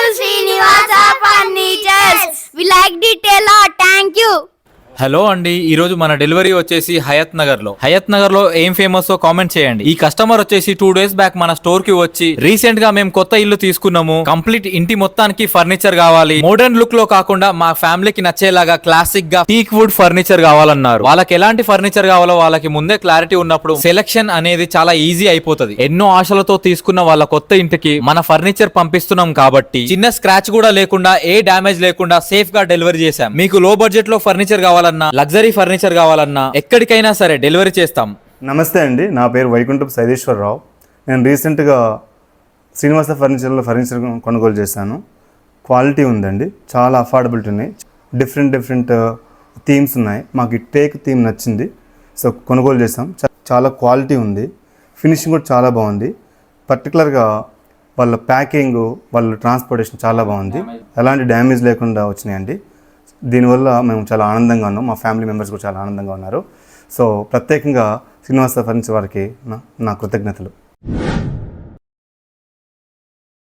Srinivasa Furnitures. We liked it a lot. Thank you. Hello అండి, ఈ రోజు మన డెలివరీ వచ్చేసి హయత్ నగర్ లో ఏం ఫేమస్ కామెంట్ చేయండి. ఈ కస్టమర్ వచ్చేసి 2 days బ్యాక్ మన స్టోర్ కి వచ్చి రీసెంట్ గా మేము కొత్త ఇల్లు తీసుకున్నాము, కంప్లీట్ ఇంటి మొత్తానికి ఫర్నిచర్ కావాలి, మోడర్న్ లుక్ లో కాకుండా మా ఫ్యామిలీకి నచ్చేలాగా క్లాసిక్ గా టీక్ వుడ్ ఫర్నిచర్ కావాలన్నారు. వాళ్ళకి ఎలాంటి ఫర్నిచర్ కావాలో వాళ్ళకి ముందే క్లారిటీ ఉన్నప్పుడు సెలెక్షన్ అనేది చాలా ఈజీ అయిపోతుంది. ఎన్నో ఆశలతో తీసుకున్న వాళ్ళ కొత్త ఇంటికి మన ఫర్నిచర్ పంపిస్తున్నాం కాబట్టి చిన్న స్క్రాచ్ కూడా లేకుండా, ఏ డ్యామేజ్ లేకుండా సేఫ్ గా డెలివరీ చేశాం. మీకు లో బడ్జెట్ లో ఫర్నిచర్ కావాలన్నా, లగ్జరీ ఫర్నిచర్ కావాలన్నా ఎక్కడికైనా సరే డెలివరీ చేస్తాం. నమస్తే అండి, నా పేరు వైకుంఠపు సైదేశ్వరరావు. నేను రీసెంట్గా శ్రీనివాస ఫర్నిచర్లో ఫర్నిచర్ కొనుగోలు చేశాను. క్వాలిటీ ఉందండి, చాలా అఫోర్డబిలిటీ ఉన్నాయి, డిఫరెంట్ థీమ్స్ ఉన్నాయి. మాకు ఈ టేక్ థీమ్ నచ్చింది, సో కొనుగోలు చేసాం. చాలా క్వాలిటీ ఉంది, ఫినిషింగ్ కూడా చాలా బాగుంది. పర్టికులర్గా వాళ్ళ ప్యాకింగ్, వాళ్ళ ట్రాన్స్పోర్టేషన్ చాలా బాగుంది, ఎలాంటి డ్యామేజ్ లేకుండా వచ్చినాయండి. దీనివల్ల మేము చాలా ఆనందంగా ఉన్నాం, మా ఫ్యామిలీ మెంబర్స్ కూడా చాలా ఆనందంగా ఉన్నారు. సో ప్రత్యేకంగా శ్రీనివాస ఫర్నిచర్ వారికి నా కృతజ్ఞతలు.